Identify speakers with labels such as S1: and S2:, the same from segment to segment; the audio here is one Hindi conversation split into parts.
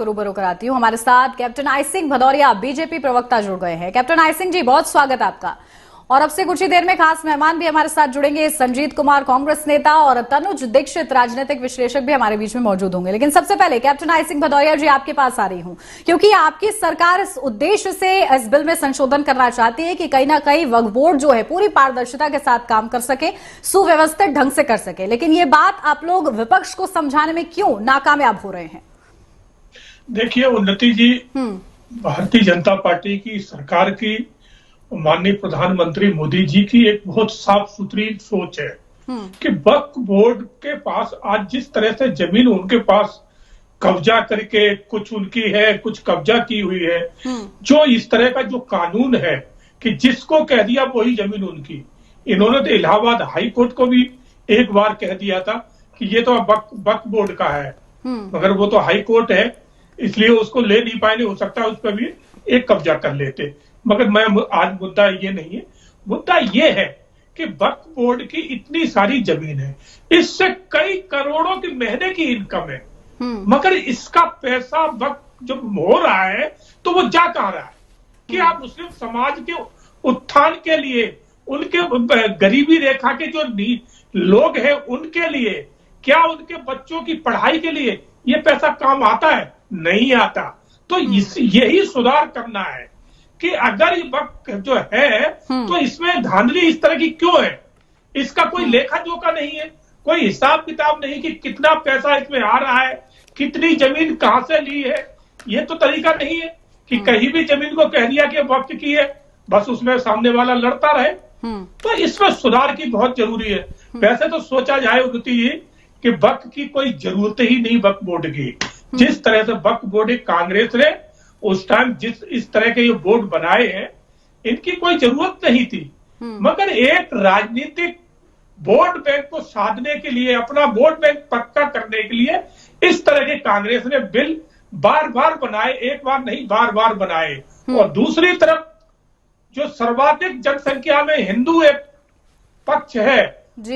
S1: आपको रूबरू कराती हूँ। हमारे साथ captain I Singh Bhadauria BJP प्रवक्ता जुड़ गए हैं। कैप्टन आई सिंह जी, बहुत स्वागत आपका। और अब से कुछ ही देर में खास मेहमान भी हमारे साथ जुड़ेंगे। संजीत कुमार कांग्रेस नेता और तनुज दीक्षित राजनीतिक विश्लेषक भी हमारे बीच में मौजूद होंगे। लेकिन सबसे पहले कैप्टन आई सिंह भदौरिया जी, आपके पास आ रही हूं क्योंकि आपकी सरकार इस उद्देश्य से इस बिल में संशोधन करना चाहती है कि कहीं ना कहीं वक्फ बोर्ड जो है पूरी पारदर्शिता के साथ काम कर सके, सुव्यवस्थित ढंग से कर सके। लेकिन ये बात आप लोग विपक्ष को समझाने में क्यों नाकामयाब हो रहे हैं?
S2: देखिए उन्नति जी, भारतीय जनता पार्टी की सरकार की, माननीय प्रधानमंत्री मोदी जी की एक बहुत साफ सुथरी सोच है कि वक्फ बोर्ड के पास आज जिस तरह से जमीन उनके पास कब्जा करके कुछ उनकी है, कुछ कब्जा की हुई है, जो इस तरह का जो कानून है कि जिसको कह दिया वही जमीन उनकी। इन्होंने तो इलाहाबाद हाई कोर्ट को भी एक बार कह दिया था कि ये तो वक्फ बोर्ड का है, मगर वो तो हाई कोर्ट है इसलिए उसको ले नहीं पाए। हो सकता है उस पर भी एक कब्जा कर लेते, मगर मैं आज मुद्दा ये नहीं है। मुद्दा ये है कि वक्फ बोर्ड की इतनी सारी जमीन है, इससे कई करोड़ों की महीने की इनकम है, मगर इसका पैसा वक्फ जब हो रहा है तो वो जा कहां रहा है? कि आप मुस्लिम समाज के उत्थान के लिए, उनके गरीबी रेखा के जो लोग हैं उनके लिए, क्या उनके बच्चों की पढ़ाई के लिए ये पैसा काम आता है? नहीं आता। तो यही सुधार करना है कि अगर ये वक्त जो है तो इसमें धांधली इस तरह की क्यों है? इसका कोई लेखा जोखा नहीं है, कोई हिसाब किताब नहीं कि कितना पैसा इसमें आ रहा है, कितनी जमीन कहां से ली है। ये तो तरीका नहीं है कि कहीं भी जमीन को कह दिया कि वक्त की है, बस उसमें सामने वाला लड़ता रहे। तो इसमें सुधार की बहुत जरूरी है। वैसे तो सोचा जाए उन्नति जी कि वक्त की कोई जरूरत ही नहीं वक्फ बोर्ड की। जिस तरह से वक्फ बोर्ड कांग्रेस ने उस टाइम इस तरह के ये बोर्ड बनाए हैं, इनकी कोई जरूरत नहीं थी, मगर एक राजनीतिक वोट बैंक को साधने के लिए, अपना वोट बैंक पक्का करने के लिए इस तरह के कांग्रेस ने बिल बार बार बनाए, एक बार नहीं बार बार बनाए। और दूसरी तरफ जो सर्वाधिक जनसंख्या में हिंदू एक पक्ष है,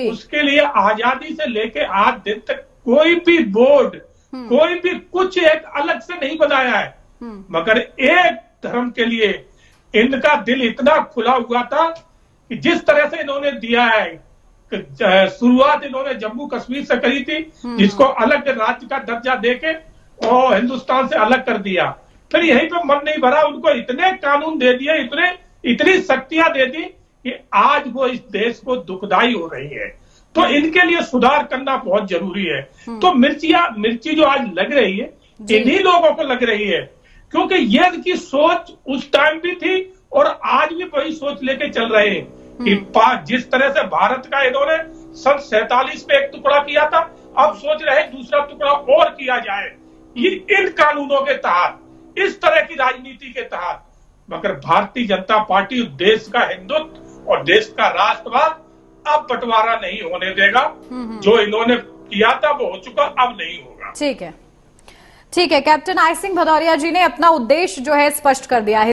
S2: उसके लिए आजादी से लेके आज दिन तक कोई भी बोर्ड, कोई भी कुछ एक अलग से नहीं बनाया है, मगर एक धर्म के लिए इनका दिल इतना खुला हुआ था कि जिस तरह से इन्होंने दिया है, शुरुआत इन्होंने जम्मू कश्मीर से करी थी, जिसको अलग राज्य का दर्जा देके और हिंदुस्तान से अलग कर दिया। फिर यहीं पे मन नहीं भरा, उनको इतने कानून दे दिए, इतनी शक्तियां दे दी कि आज वो इस देश को दुखदाई हो रही है। तो इनके लिए सुधार करना बहुत जरूरी है। तो मिर्ची जो आज लग रही है, इन्हीं लोगों को लग रही है, क्योंकि ये इनकी सोच उस टाइम भी थी और आज भी वही सोच लेके चल रहे हैं कि जिस तरह से भारत का इन्होंने सन 47 में एक टुकड़ा किया था, अब सोच रहे दूसरा टुकड़ा और किया जाए, ये इन कानूनों के तहत, इस तरह की राजनीति के तहत। मगर भारतीय जनता पार्टी देश का हिंदुत्व और देश का राष्ट्रवाद अब बंटवारा नहीं होने देगा। जो इन्होंने किया था वो हो चुका, अब नहीं होगा।
S1: ठीक है कैप्टन आई सिंह भदौरिया जी ने अपना उद्देश्य जो है स्पष्ट कर दिया है।